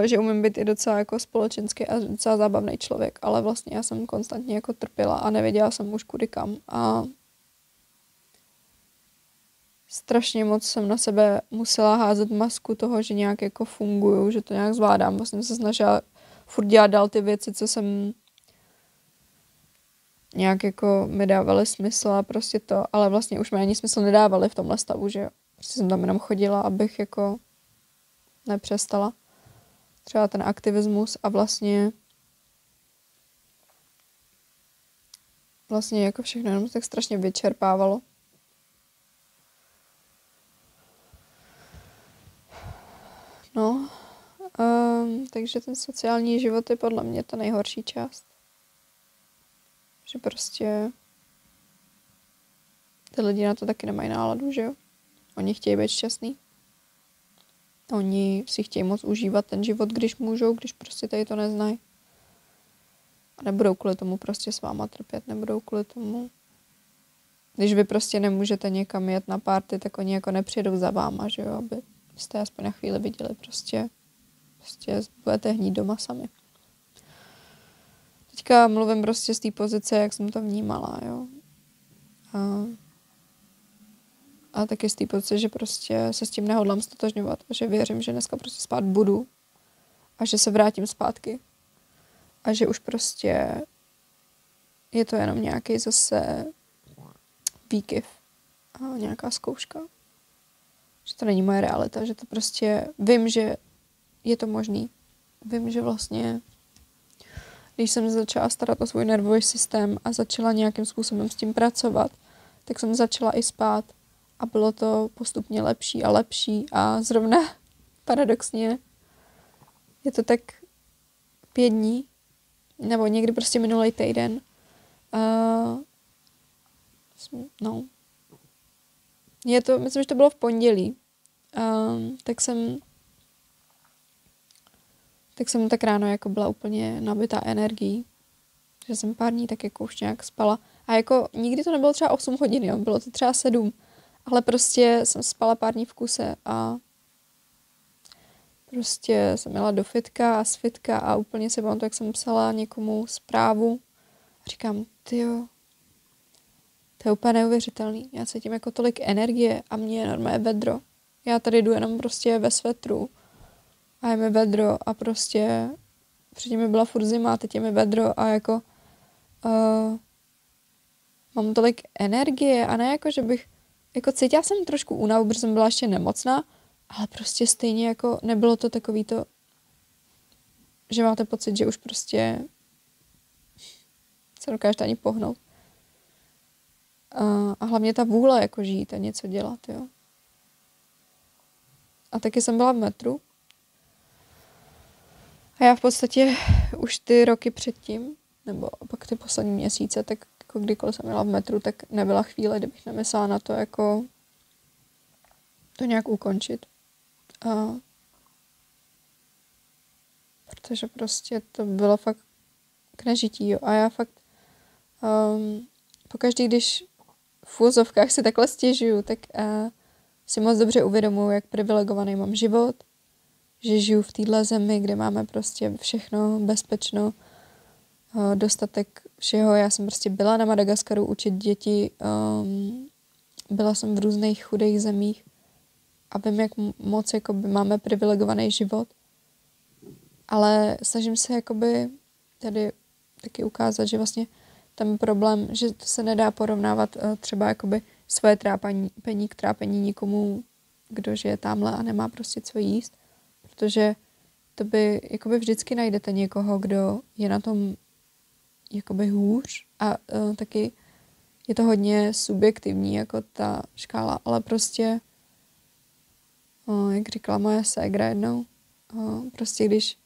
S1: že umím být i docela jako společenský a docela zábavný člověk, ale vlastně já jsem konstantně jako trpěla a nevěděla jsem už kudy kam a strašně moc jsem na sebe musela házet masku toho, že nějak jako funguju, že to nějak zvládám. Vlastně jsem se snažila furt dělat dál ty věci, co jsem nějak jako mi dávaly smysl a prostě to, ale vlastně už mi ani smysl nedávaly v tomhle stavu, že jo. Prostě jsem tam jenom chodila, abych jako nepřestala. Třeba ten aktivismus a vlastně jako všechno jenom tak strašně vyčerpávalo. No, takže ten sociální život je podle mě ta nejhorší část. Že prostě ty lidi na to taky nemají náladu, že jo? Oni chtějí být šťastný. Oni si chtějí moc užívat ten život, když můžou, když prostě tady to neznají. A nebudou kvůli tomu prostě s váma trpět, nebudou kvůli tomu. Když vy prostě nemůžete někam jet na party, tak oni jako nepřijedou za váma, že jo, aby jste aspoň na chvíli viděli, prostě budete hnít doma sami. Teďka mluvím prostě z té pozice, jak jsem to vnímala, jo. A taky z té pozice, že prostě se s tím nehodlám stotožňovat a že věřím, že dneska prostě spát budu a že se vrátím zpátky a že už prostě je to jenom nějaký zase výkyv a nějaká zkouška. Že to není moje realita, že to prostě vím, že je to možný. Vím, že vlastně když jsem začala starat o svůj nervový systém a začala nějakým způsobem s tím pracovat, tak jsem začala i spát a bylo to postupně lepší a lepší a zrovna paradoxně je to tak 5 dní nebo někdy prostě minulý týden myslím, že to bylo v pondělí, tak jsem tak ráno jako byla úplně nabitá energií, že jsem pár dní tak jako už nějak spala. A jako nikdy to nebylo třeba 8 hodin, jo, bylo to třeba 7, ale prostě jsem spala pár dní v kuse a prostě jsem jela do fitka a z fitka a úplně se pamatuju, jak jsem psala někomu zprávu a říkám, tyjo, to je úplně neuvěřitelný. Já cítím jako tolik energie a mě je normálně vedro. Já tady jdu jenom prostě ve svetru a je mi vedro a prostě předtím mi byla furt zima a teď je mi vedro a jako mám tolik energie a ne jako, že bych jako cítila jsem trošku únavu, protože jsem byla ještě nemocná, ale prostě stejně jako nebylo to takový to, že máte pocit, že už prostě se dokážete ani pohnout. A hlavně ta vůle jako žít a něco dělat, jo. A taky jsem byla v metru. A já v podstatě už ty roky předtím, nebo pak ty poslední měsíce, tak jako kdykoliv jsem jela v metru, tak nebyla chvíle, kdybych nemyslela na to, jako to nějak ukončit. Protože prostě to bylo fakt k nežití, jo. A já fakt pokaždý, když v úvozovkách si takhle stěžuju, tak si moc dobře uvědomuji, jak privilegovaný mám život, že žiju v téhle zemi, kde máme prostě všechno bezpečno, dostatek všeho. Já jsem prostě byla na Madagaskaru učit děti, byla jsem v různých chudých zemích a vím, jak moc jakoby, máme privilegovaný život. Ale snažím se jakoby tady taky ukázat, že vlastně ten problém, že to se nedá porovnávat třeba jakoby svoje trápení k trápení nikomu, kdo žije tamhle a nemá prostě co jíst, protože to by jakoby vždycky najdete někoho, kdo je na tom jakoby hůř a taky je to hodně subjektivní jako ta škála, ale prostě jak říkala moje ségra jednou, prostě když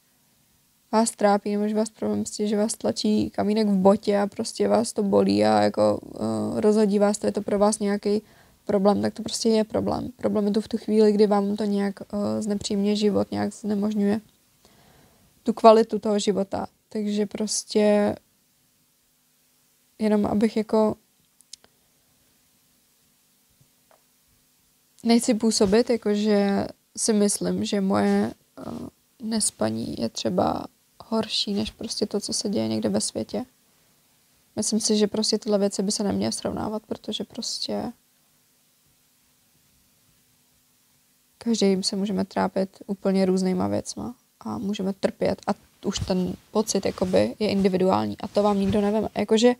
S1: vás trápí, nebo že vás problém, prostě, že vás tlačí kamínek v botě a prostě vás to bolí a jako rozhodí vás, to je to pro vás nějaký problém, tak to prostě je problém. Problém je to v tu chvíli, kdy vám to nějak znepříjemně život, nějak znemožňuje tu kvalitu toho života. Takže prostě jenom abych jako nechci působit, jakože si myslím, že moje nespaní je třeba horší než prostě to, co se děje někde ve světě. Myslím si, že prostě tyhle věci by se neměly srovnávat, protože prostě každý se můžeme trápit úplně různýma věcma a můžeme trpět a už ten pocit jakoby je individuální a to vám nikdo neveme. Jakože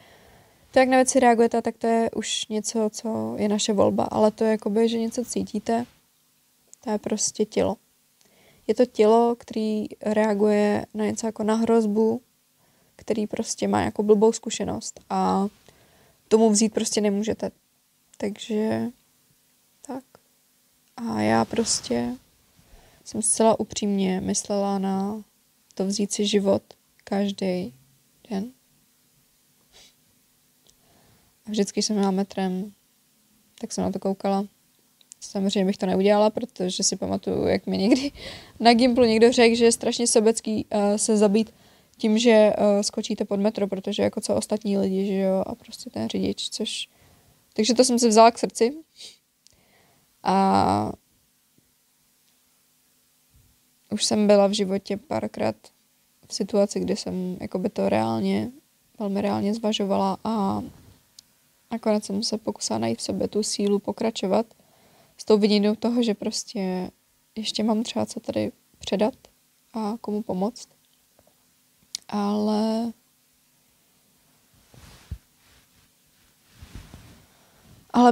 S1: to, jak na věci reagujete, tak to je už něco, co je naše volba, ale to je jakoby, že něco cítíte, to je prostě tělo. Je to tělo, který reaguje na něco jako na hrozbu, který prostě má jako blbou zkušenost a tomu vzít prostě nemůžete. Takže tak. A já prostě jsem zcela upřímně myslela na to vzít si život každý den. A vždycky, když jsem měla metrem, tak jsem na to koukala Samozřejmě bych to neudělala, protože si pamatuju, jak mi někdy na Gimplu někdo řekl, že je strašně sobecký se zabít tím, že skočíte pod metro, protože jako co ostatní lidi, že jo, a prostě ten řidič, což... Takže to jsem si vzala k srdci. A už jsem byla v životě párkrát v situaci, kdy jsem jakoby to velmi reálně zvažovala a nakonec jsem se pokusila najít v sobě tu sílu pokračovat s tou vidinou toho, že prostě ještě mám třeba co tady předat a komu pomoct. Ale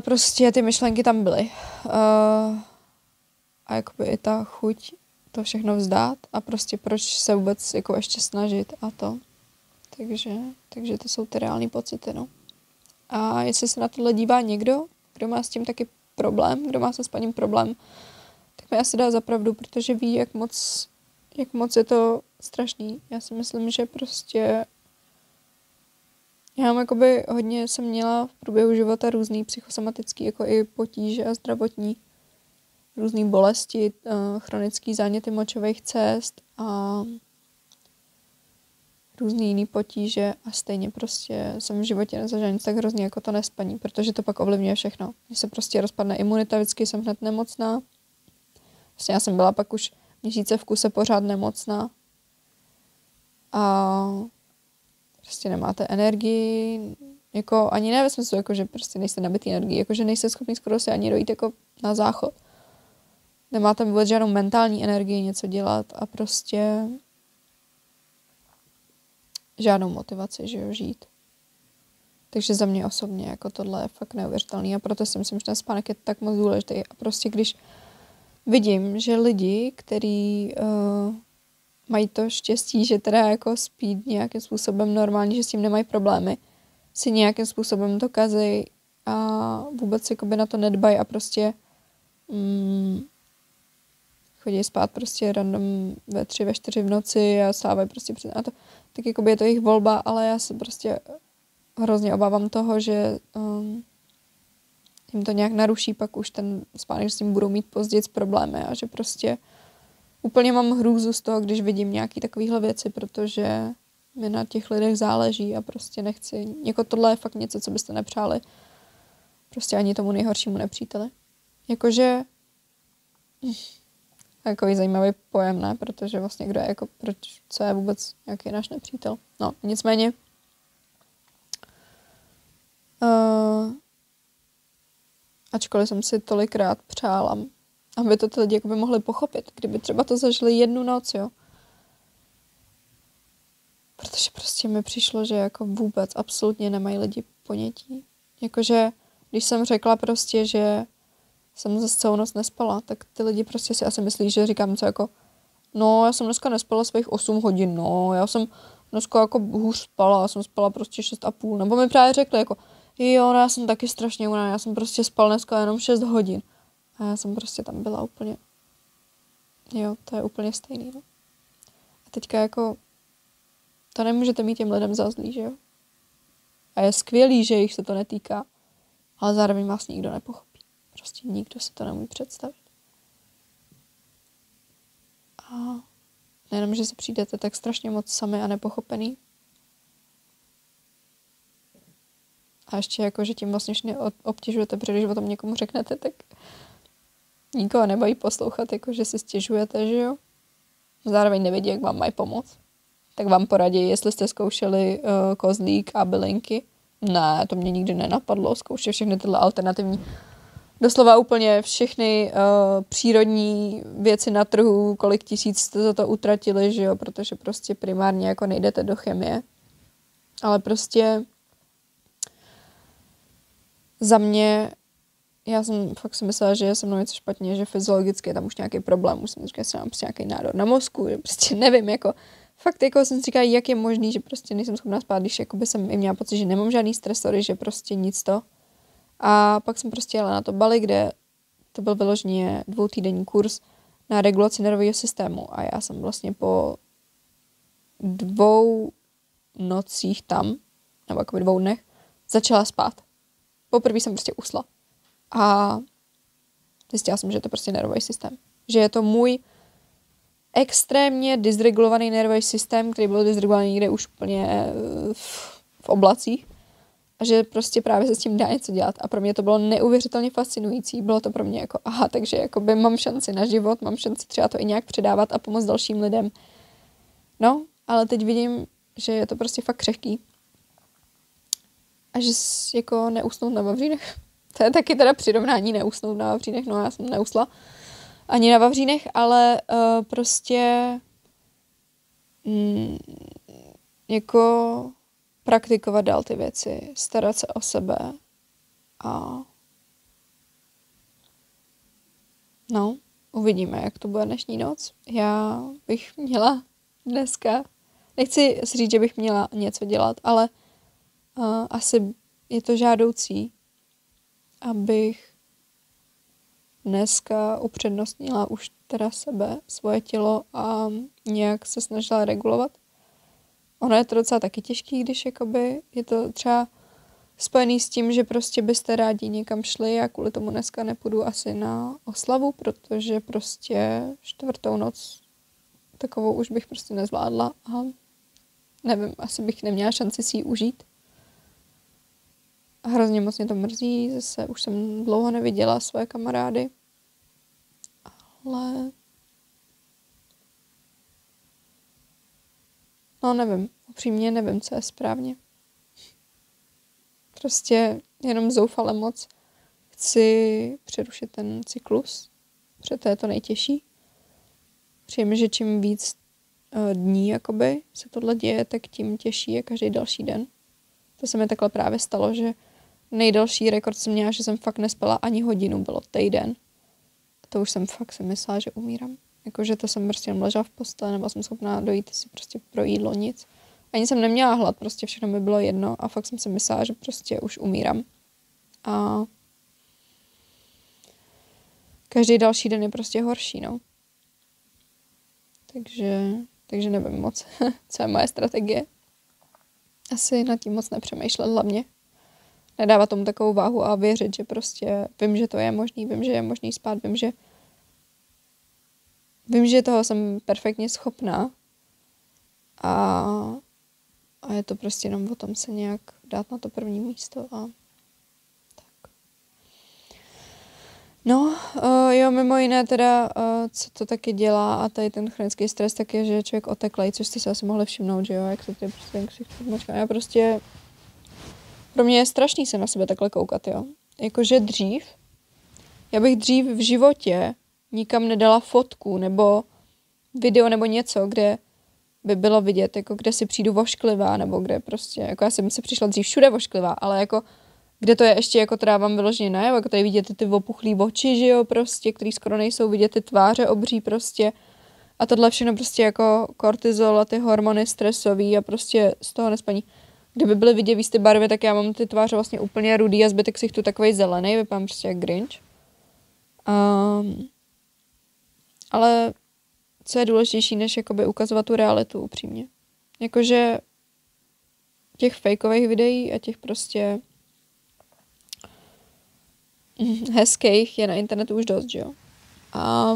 S1: prostě ty myšlenky tam byly. A jakoby i ta chuť to všechno vzdát a prostě proč se vůbec jako ještě snažit a to. Takže to jsou ty reální pocity, no. A jestli se na tohle dívá někdo, kdo má s tím taky problém, kdo má se spaním problém, tak mi asi dá za pravdu, protože ví, jak moc je to strašný. Já si myslím, že prostě já mám hodně jsem měla v průběhu života různý psychosomatický jako i potíže a zdravotní, různý bolesti, chronický záněty močových cest a různý jiný potíže a stejně prostě jsem v životě nezažila nic tak hrozně jako to nespaní, protože to pak ovlivňuje všechno. Když se prostě rozpadne imunita, vždycky jsem hned nemocná. Vlastně já jsem byla pak už měsíce v kuse pořád nemocná a prostě nemáte energii, jako ani ne ve smyslu, jako že prostě nejste nabitý energii, jako že nejste schopný skoro si ani dojít jako na záchod. Nemáte vůbec žádnou mentální energii něco dělat a prostě žádnou motivaci, že jo, žít. Takže za mě osobně jako tohle je fakt neuvěřitelný a proto si myslím, že ten spánek je tak moc důležitý a prostě když vidím, že lidi, kteří mají to štěstí, že teda jako spí nějakým způsobem normálně, že s tím nemají problémy, si nějakým způsobem to kazej a vůbec jakoby na to nedbají a prostě chodí spát prostě random ve 3, ve 4 v noci a stávají prostě před... A to, tak jakoby je to jejich volba, ale já se prostě hrozně obávám toho, že jim to nějak naruší pak už ten spánek, že s tím budou mít později problémy a že prostě úplně mám hrůzu z toho, když vidím nějaký takovýhle věci, protože mi na těch lidech záleží a prostě nechci, jako tohle je fakt něco, co byste nepřáli prostě ani tomu nejhoršímu nepříteli. Jakože takový zajímavý pojem, ne? Protože vlastně kdo je jako, co je vůbec nějaký náš nepřítel. No, nicméně ačkoliv jsem si tolikrát přála, aby to ty lidi jakoby mohli pochopit, kdyby třeba to zažili jednu noc, jo. Protože prostě mi přišlo, že jako vůbec absolutně nemají lidi ponětí. Jakože, když jsem řekla prostě, že jsem zase celou noc nespala, tak ty lidi prostě si asi myslí, že říkám co jako, no já jsem dneska nespala svých 8 hodin, no já jsem dneska jako hůř spala, já jsem spala prostě 6,5, nebo mi právě řekli jako, jo, no já jsem taky strašně unavená, já jsem prostě spala dneska jenom 6 hodin. A já jsem prostě tam byla úplně, jo, to je úplně stejný, no. A teďka jako, to nemůžete mít těm lidem za zlý, že jo. A je skvělý, že jich se to netýká, ale zároveň vás nikdo nepochopí. Prostě nikdo si to nemůže představit. A nejenom, že si přijdete tak strašně moc sami a nepochopený, a ještě jako, že tím vlastně obtěžujete, protože když o tom někomu řeknete, tak nikoho nebaví poslouchat, jako že si stěžujete, že jo. Zároveň nevědí, jak vám mají pomoct. Tak vám poradí, jestli jste zkoušeli kozlík a bylinky. Ne, to mě nikdy nenapadlo, zkoušet všechny tyhle alternativní, doslova úplně všechny přírodní věci na trhu, kolik tisíc jste za to utratili, že jo, protože prostě primárně jako nejdete do chemie. Ale prostě za mě, já jsem fakt si myslela, že je se mnou něco špatně, že fyziologicky je tam už nějaký problém, už jsem říkala, že mám prostě nějaký nádor na mozku, že prostě nevím, jako fakt jako jsem si říkala, jak je možný, že prostě nejsem schopná spát, když jakoby jsem i měla pocit, že nemám žádný stresory, že prostě nic to. A pak jsem prostě jela na to Bali, kde to byl vyloženě 2týdenní kurz na regulaci nervového systému a já jsem vlastně po 2 nocích tam, nebo jako 2 dnech, začala spát. Poprvé jsem prostě usla. A Zjistila jsem, že je to prostě nervový systém. Že je to můj extrémně dysregulovaný nervový systém, který byl dysregulovaný někde už úplně v oblacích. A že prostě právě se s tím dá něco dělat. A pro mě to bylo neuvěřitelně fascinující. Bylo to pro mě jako, aha, takže jakoby mám šanci na život, mám šanci třeba to i nějak předávat a pomoct dalším lidem. No, ale teď vidím, že je to prostě fakt křehký. A že jako neusnout na vavřínech. To je taky teda přirovnání neusnout na vavřínech. No, já jsem neusla ani na vavřínech, ale prostě jako praktikovat dál ty věci, starat se o sebe a no, uvidíme, jak to bude dnešní noc. Já bych měla dneska, nechci si říct, že bych měla něco dělat, ale asi je to žádoucí, abych dneska upřednostnila už teda sebe, svoje tělo a nějak se snažila regulovat. Ono je to docela taky těžký, když jakoby je to třeba spojený s tím, že prostě byste rádi někam šli a kvůli tomu dneska nepůjdu asi na oslavu, protože prostě 4. noc takovou už bych prostě nezvládla a nevím, asi bych neměla šanci si ji užít. A hrozně moc mě to mrzí, zase už jsem dlouho neviděla svoje kamarády, ale no nevím, upřímně nevím, co je správně. Prostě jenom zoufale moc chci přerušit ten cyklus, protože to je to nejtěžší. Přijeme, že čím víc dní jakoby se tohle děje, tak tím těžší je každý další den. To se mi takhle právě stalo, že nejdelší rekord jsem měla, že jsem fakt nespala ani hodinu, bylo týden. A to už jsem fakt si myslela, že umírám. Jakože to jsem prostě ležela v posteli, nebo jsem schopná dojít si prostě pro jídlo, nic. Ani jsem neměla hlad, prostě všechno mi bylo jedno a fakt jsem si myslela, že prostě už umírám. A každý další den je prostě horší, no. Takže nevím moc, co je moje strategie. Asi nad tím moc nepřemýšlet hlavně. Nedávat tomu takovou váhu a věřit, že prostě vím, že to je možný, vím, že je možný spát, vím, že toho jsem perfektně schopná a je to prostě jenom o tom se nějak dát na to první místo a tak. No, jo, mimo jiné teda, co to taky dělá a tady ten chronický stres, tak je, že je člověk oteklej, což jste si asi mohli všimnout, že jo, jak to je prostě, já prostě, pro mě je strašný se na sebe takhle koukat, jo. Jakože já bych dřív v životě nikam nedala fotku nebo video nebo něco, kde by bylo vidět, jako kde si přijdu vošklivá, nebo kde prostě, jako já jsem se přišla dřív všude vošklivá, ale jako kde to je ještě, jako to dávám vyloženě najevo, jako tady vidíte ty opuchlý oči, že jo, prostě, který skoro nejsou vidět, ty tváře obří prostě a tohle všechno prostě jako kortizol a ty hormony stresový a prostě z toho nespaní. Kdyby byly vidět víc ty barvy, tak já mám ty tváře vlastně úplně rudý a zbytek si tu takovej zelený, vypadám prostě jak Grinch. Ale co je důležitější, než jakoby ukazovat tu realitu upřímně. Jakože těch fejkových videí a těch prostě hezkých je na internetu už dost, že jo. A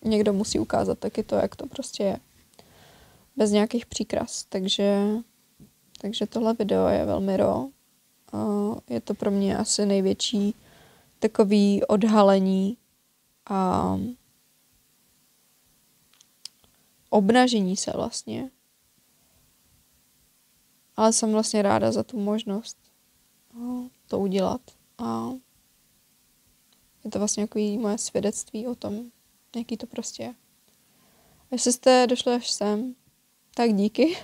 S1: někdo musí ukázat taky to, jak to prostě je. Bez nějakých příkras. Takže tohle video je velmi raw. Je to pro mě asi největší takový odhalení a obnažení se vlastně. Ale jsem vlastně ráda za tu možnost to udělat. A je to vlastně takový moje svědectví o tom, jaký to prostě je. A jestli jste došli až sem, tak díky.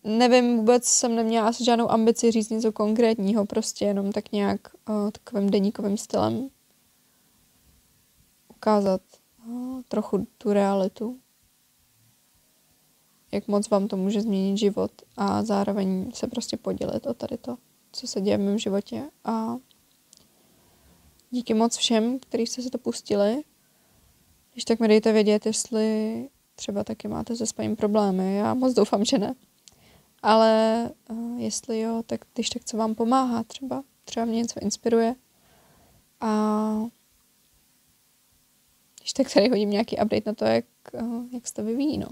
S1: Nevím, vůbec jsem neměla asi žádnou ambici říct něco konkrétního, prostě jenom tak nějak takovým deníkovým stylem ukázat trochu tu realitu. Jak moc vám to může změnit život a zároveň se prostě podělit o tady to, co se děje v mém životě. A díky moc všem, kteří jste se to pustili. Když tak mi dejte vědět, jestli třeba taky máte se spaním problémy. Já moc doufám, že ne. Ale jestli jo, tak když tak co vám pomáhá třeba třeba mě něco inspiruje. A když tak tady hodím nějaký update na to, jak se to vyvíjí, no.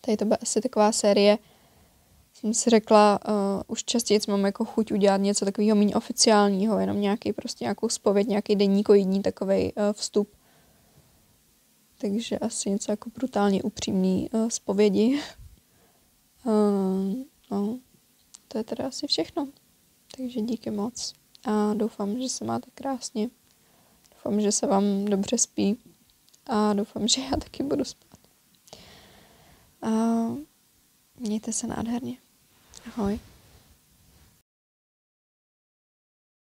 S1: Tady to bude asi taková série, jsem si řekla, už častěji mám jako chuť udělat něco takového méně oficiálního, jenom nějakou zpověď, nějaký denníkoidní takovej vstup. Takže asi něco jako brutálně upřímný zpovědi. No, to je teda asi všechno. Takže díky moc a doufám, že se máte krásně. Doufám, že se vám dobře spí a doufám, že já taky budu spát. A mějte se nádherně. Ahoj.